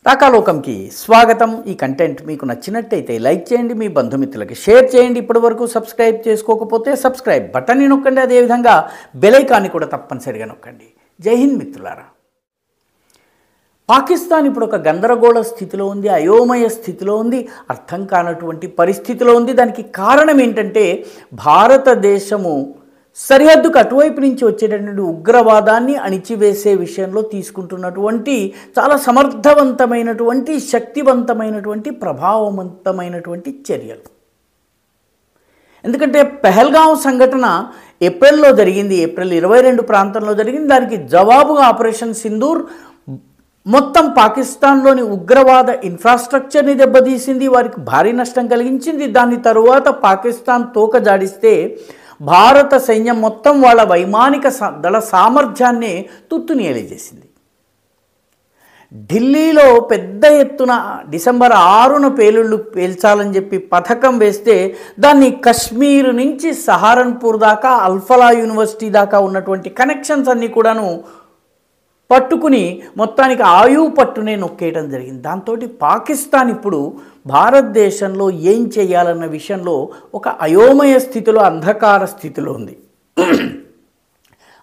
రాకాలోకంకి స్వాగతం. ఈ కంటెంట్ మీకు నచ్చినట్టయితే లైక్ చేయండి, మీ బంధుమిత్రులకి షేర్ చేయండి. ఇప్పటివరకు సబ్స్క్రైబ్ చేసుకోకపోతే సబ్స్క్రైబ్ బటన్ని నొక్కండి, అదేవిధంగా బెల్ ఐకాన్ని కూడా తప్పనిసరిగా నొక్కండి. జై హింద్ మిత్రులారా. పాకిస్తాన్ ఇప్పుడు ఒక గందరగోళ స్థితిలో ఉంది, అయోమయ స్థితిలో ఉంది, అర్థం కానటువంటి పరిస్థితిలో ఉంది. దానికి కారణం ఏంటంటే భారతదేశము సరిహద్దుకు అటువైపు నుంచి వచ్చేటటువంటి ఉగ్రవాదాన్ని అణిచివేసే విషయంలో తీసుకుంటున్నటువంటి చాలా సమర్థవంతమైనటువంటి, శక్తివంతమైనటువంటి, ప్రభావవంతమైనటువంటి చర్యలు. ఎందుకంటే పెహల్గాం సంఘటన ఏప్రిల్లో జరిగింది, ఏప్రిల్ 22 ప్రాంతంలో జరిగింది. దానికి జవాబుగా ఆపరేషన్ సింధూర్ మొత్తం పాకిస్తాన్లోని ఉగ్రవాద ఇన్ఫ్రాస్ట్రక్చర్ని దెబ్బతీసింది, వారికి భారీ నష్టం కలిగించింది. దాని తరువాత పాకిస్తాన్ తోక జాడిస్తే భారత సైన్యం మొత్తం వాళ్ళ వైమానిక దళ సామర్థ్యాన్ని తుత్తునియలిచేసింది. ఢిల్లీలో పెద్ద ఎత్తున డిసెంబర్ 6న పేలుళ్ళు పేల్చాలని చెప్పి పథకం వేస్తే దాన్ని కశ్మీర్ నుంచి సహారన్పూర్ దాకా, అల్ఫలా యూనివర్సిటీ దాకా ఉన్నటువంటి కనెక్షన్స్ అన్నీ కూడాను పట్టుకుని మొత్తానికి ఆయువు పట్టునే నొక్కేయడం జరిగింది. దాంతో పాకిస్తాన్ ఇప్పుడు భారతదేశంలో ఏం చేయాలన్న విషయంలో ఒక అయోమయ స్థితిలో, అంధకార స్థితిలో ఉంది.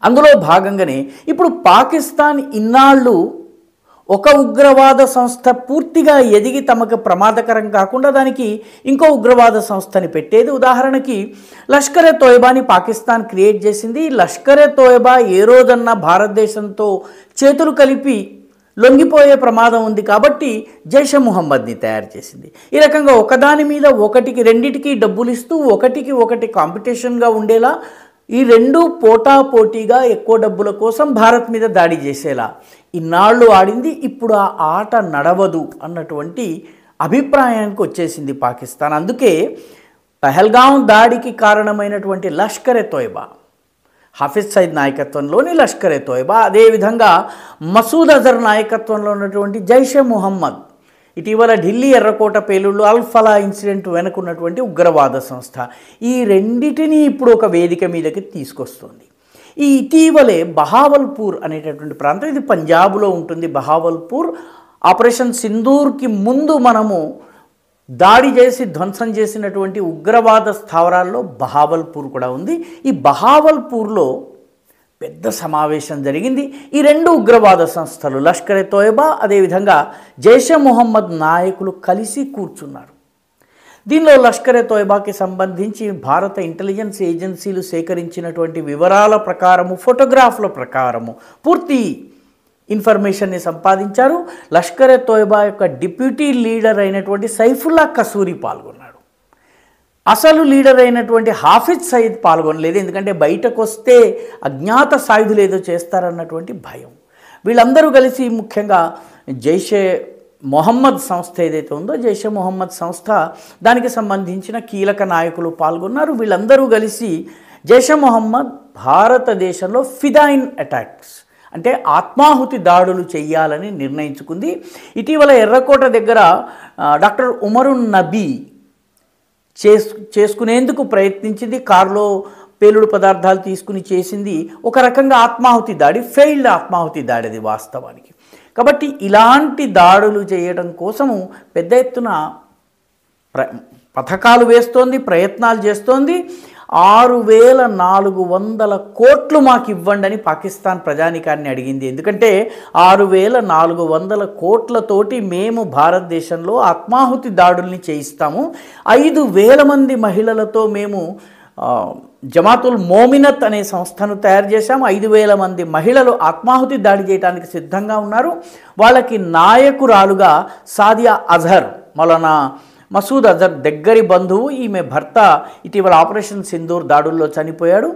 అందులో భాగంగానే ఇప్పుడు పాకిస్తాన్ ఇన్నాళ్ళు ఒక ఉగ్రవాద సంస్థ పూర్తిగా ఎదిగి తమకు ప్రమాదకరం కాకుండా దానికి ఇంకో ఉగ్రవాద సంస్థని పెట్టేది. ఉదాహరణకి లష్కరే తోయబాని పాకిస్తాన్ క్రియేట్ చేసింది. లష్కరే తోయబా ఏ రోజన్నా భారతదేశంతో చేతులు కలిపి లొంగిపోయే ప్రమాదం ఉంది కాబట్టి జైషే ముహమ్మద్ని తయారు చేసింది. ఈ రకంగా ఒకదాని మీద ఒకటికి, రెండిటికి డబ్బులు ఇస్తూ ఒకటికి ఒకటి కాంపిటీషన్గా ఉండేలా, ఈ రెండు పోటాపోటీగా ఎక్కువ డబ్బుల కోసం భారత్ మీద దాడి చేసేలా ఇన్నాళ్ళు ఆడింది. ఇప్పుడు ఆ ఆట నడవదు అన్నటువంటి అభిప్రాయానికి వచ్చేసింది పాకిస్తాన్. అందుకే పహల్గాం దాడికి కారణమైనటువంటి లష్కరే తోయబా, హాఫిజ్ సయీద్ నాయకత్వంలోని లష్కరే తోయబా, అదేవిధంగా మసూద్ అజర్ నాయకత్వంలో ఉన్నటువంటి జైషే ముహమ్మద్, ఇటీవల ఢిల్లీ ఎర్రకోట పేలుళ్ళు, అల్ఫలా ఇన్సిడెంట్ వెనుకున్నటువంటి ఉగ్రవాద సంస్థ, ఈ రెండిటిని ఇప్పుడు ఒక వేదిక మీదకి తీసుకొస్తుంది. ఈ ఇటీవలే బహావల్పూర్ అనేటటువంటి ప్రాంతం, ఇది పంజాబ్లో ఉంటుంది. బహావల్పూర్ ఆపరేషన్ సింధూర్కి ముందు మనము దాడి చేసి ధ్వంసం చేసినటువంటి ఉగ్రవాద స్థావరాల్లో బహావల్పూర్ కూడా ఉంది. ఈ బహావల్పూర్లో పెద్ద సమావేశం జరిగింది. ఈ రెండు ఉగ్రవాద సంస్థలు లష్కరే తోయబా, అదేవిధంగా జైషే ముహమ్మద్ నాయకులు కలిసి కూర్చున్నారు. దీనిలో లష్కరే తోయబాకి సంబంధించి భారత ఇంటెలిజెన్స్ ఏజెన్సీలు సేకరించినటువంటి వివరాల ప్రకారము, ఫోటోగ్రాఫ్ల ప్రకారము పూర్తి ఇన్ఫర్మేషన్ని సంపాదించారు. లష్కరే తోయబా యొక్క డిప్యూటీ లీడర్ అయినటువంటి సైఫుల్లా కసూరి పాల్గొన్నాడు. అసలు లీడర్ అయినటువంటి హాఫిజ్ సయీద్ పాల్గొనలేదు, ఎందుకంటే బయటకు వస్తే అజ్ఞాత సాయుధులు ఏదో చేస్తారన్నటువంటి భయం. వీళ్ళందరూ కలిసి ముఖ్యంగా జైషే మొహమ్మద్ సంస్థ ఏదైతే ఉందో, జైషే మొహమ్మద్ సంస్థ, దానికి సంబంధించిన కీలక నాయకులు పాల్గొన్నారు. వీళ్ళందరూ కలిసి జైషే మొహమ్మద్ భారతదేశంలో ఫిదాయిన్ అటాక్స్ అంటే ఆత్మాహుతి దాడులు చేయాలని నిర్ణయించుకుంది. ఇటీవల ఎర్రకోట దగ్గర డాక్టర్ ఉమరున్ నబీ చేసుకునేందుకు ప్రయత్నించింది. కారులో పేలుడు పదార్థాలు తీసుకుని చేసింది. ఒక రకంగా ఆత్మాహుతి దాడి, ఫెయిల్డ్ ఆత్మాహుతి దాడి అది వాస్తవానికి. కాబట్టి ఇలాంటి దాడులు చేయడం కోసము పెద్ద ఎత్తున పథకాలు వేస్తోంది, ప్రయత్నాలు చేస్తోంది. 6,400 కోట్లు మాకు ఇవ్వండి అని పాకిస్తాన్ ప్రజానికాన్ని అడిగింది. ఎందుకంటే 6,400 కోట్లతోటి మేము భారతదేశంలో ఆత్మాహుతి దాడుల్ని చేయిస్తాము. 5,000 మంది మహిళలతో మేము జమాతుల్ మోమినత్ అనే సంస్థను తయారు చేశాము. 5,000 మంది మహిళలు ఆత్మాహుతి దాడి చేయడానికి సిద్ధంగా ఉన్నారు. వాళ్ళకి నాయకురాలుగా సాదియా అజహర్, మౌలానా మసూద్ అజర్ దగ్గరి బంధువు, ఈమె భర్త ఇటీవల ఆపరేషన్ సింధూర్ దాడుల్లో చనిపోయాడు.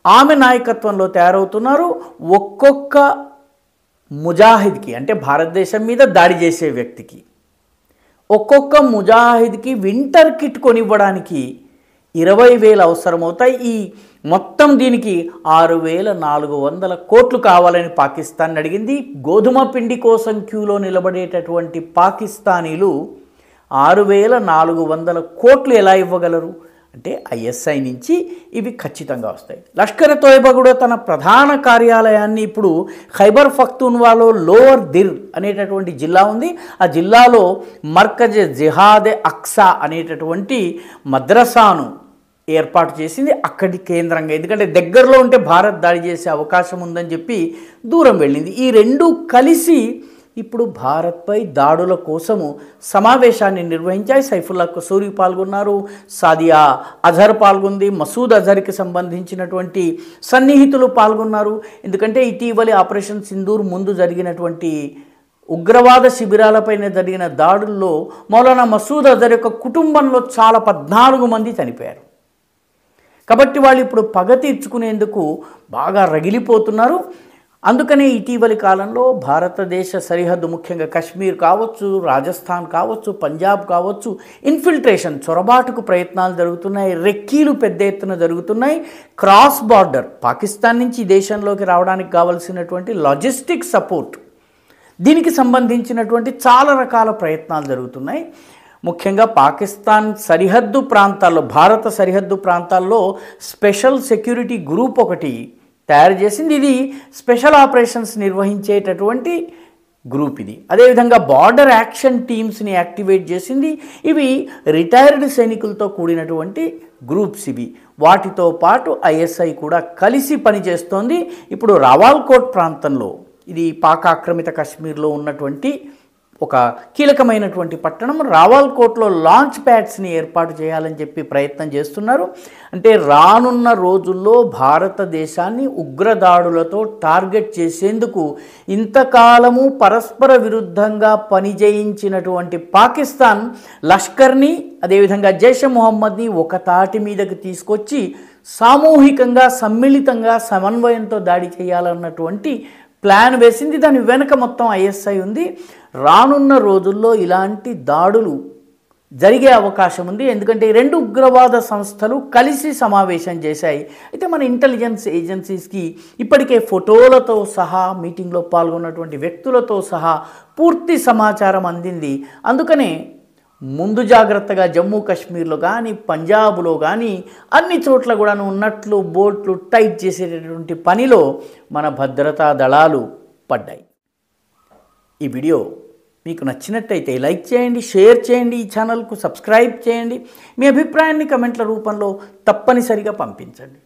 ఆమె నాయకత్వంలో తయారవుతున్నారు. ఒక్కొక్క ముజాహిద్కి అంటే భారతదేశం మీద దాడి చేసే వ్యక్తికి, ఒక్కొక్క ముజాహిద్కి వింటర్ కిట్ కొనివ్వడానికి 20,000 అవసరమవుతాయి. ఈ మొత్తం దీనికి 6,400 కోట్లు కావాలని పాకిస్తాన్ అడిగింది. గోధుమ పిండి కోసం క్యూలో నిలబడేటటువంటి పాకిస్తానీలు 6,400 కోట్లు ఎలా ఇవ్వగలరు? అంటే ఐఎస్ఐ నుంచి ఇవి ఖచ్చితంగా వస్తాయి. లష్కర్ తోయబా కూడా తన ప్రధాన కార్యాలయాన్ని ఇప్పుడు ఖైబర్ పఖ్తూన్వాలో లోవర్ దిర్ అనేటటువంటి జిల్లా ఉంది. ఆ జిల్లాలో మర్కజ్ జిహాద్ అక్సా అనేటటువంటి మద్రసాను ఏర్పాటు చేసింది అక్కడి కేంద్రంగా. ఎందుకంటే దగ్గరలో ఉంటే భారత్ దాడి చేసే అవకాశం ఉందని చెప్పి దూరం వెళ్ళింది. ఈ రెండు కలిసి ఇప్పుడు భారత్పై దాడుల కోసము సమావేశాన్ని నిర్వహించాయి. సైఫుల్లా కసూరి పాల్గొన్నారు, సాదియా అజహర్ పాల్గొంది, మసూద్ అజహర్కి సంబంధించినటువంటి సన్నిహితులు పాల్గొన్నారు. ఎందుకంటే ఇటీవలి ఆపరేషన్ సింధూర్ ముందు జరిగినటువంటి ఉగ్రవాద శిబిరాలపైన జరిగిన దాడుల్లో మౌలానా మసూద్ అజహర్ యొక్క కుటుంబంలో చాలా 14 మంది చనిపోయారు. కాబట్టి వాళ్ళు ఇప్పుడు పగ తీర్చుకునేందుకు బాగా రగిలిపోతున్నారు. అందుకనే ఇటీవలి కాలంలో భారతదేశ సరిహద్దు ముఖ్యంగా కశ్మీర్ కావచ్చు, రాజస్థాన్ కావచ్చు, పంజాబ్ కావచ్చు ఇన్ఫిల్ట్రేషన్ చొరబాటుకు ప్రయత్నాలు జరుగుతున్నాయి. రెక్కీలు పెద్ద ఎత్తున జరుగుతున్నాయి. క్రాస్ బార్డర్ పాకిస్తాన్ నుంచి దేశంలోకి రావడానికి కావలసినటువంటి లాజిస్టిక్ సపోర్ట్, దీనికి సంబంధించినటువంటి చాలా రకాల ప్రయత్నాలు జరుగుతున్నాయి. ముఖ్యంగా పాకిస్తాన్ సరిహద్దు ప్రాంతాల్లో, భారత సరిహద్దు ప్రాంతాల్లో స్పెషల్ సెక్యూరిటీ గ్రూప్ ఒకటి తయారు చేసింది. ఇది స్పెషల్ ఆపరేషన్స్ నిర్వహించేటటువంటి గ్రూప్ ఇది. అదేవిధంగా బార్డర్ యాక్షన్ టీమ్స్ని యాక్టివేట్ చేసింది. ఇవి రిటైర్డ్ సైనికులతో కూడినటువంటి గ్రూప్స్ ఇవి. వాటితో పాటు ఐఎస్ఐ కూడా కలిసి పనిచేస్తోంది. ఇప్పుడు రావాల్కోట్ ప్రాంతంలో, ఇది పాక్ ఆక్రమిత కశ్మీర్లో ఉన్నటువంటి ఒక కీలకమైనటువంటి పట్టణం, రావాల్కోట్లో లాంచ్ ప్యాడ్స్ని ఏర్పాటు చేయాలని చెప్పి ప్రయత్నం చేస్తున్నారు. అంటే రానున్న రోజుల్లో భారతదేశాన్ని ఉగ్రదాడులతో టార్గెట్ చేసేందుకు ఇంతకాలము పరస్పర విరుద్ధంగా పనిచేయించినటువంటి పాకిస్తాన్ లష్కర్ని, అదేవిధంగా జైషే మొహమ్మద్ని ఒక తాటి మీదకి తీసుకొచ్చి సామూహికంగా సమ్మిళితంగా సమన్వయంతో దాడి చేయాలన్నటువంటి ప్లాన్ వేసింది. దాని వెనక మొత్తం ఐఎస్ఐ ఉంది. రానున్న రోజుల్లో ఇలాంటి దాడులు జరిగే అవకాశం ఉంది. ఎందుకంటే ఈ రెండు ఉగ్రవాద సంస్థలు కలిసి సమావేశం చేశాయి. అయితే మన ఇంటెలిజెన్స్ ఏజెన్సీస్కి ఇప్పటికే ఫోటోలతో సహా, మీటింగ్లో పాల్గొన్నటువంటి వ్యక్తులతో సహా పూర్తి సమాచారం అందింది. అందుకనే ముందు జాగ్రత్తగా జమ్మూ కాశ్మీర్లో కానీ, పంజాబ్లో కానీ అన్ని చోట్ల కూడా ఉన్నట్లు బోట్లు టైట్ చేసేటటువంటి పనిలో మన భద్రతా దళాలు పడ్డాయి. ఈ వీడియో మీకు నచ్చినట్టయితే లైక్ చేయండి, షేర్ చేయండి, ఈ ఛానల్కు సబ్స్క్రైబ్ చేయండి. మీ అభిప్రాయాన్ని కమెంట్ల రూపంలో తప్పనిసరిగా పంపించండి.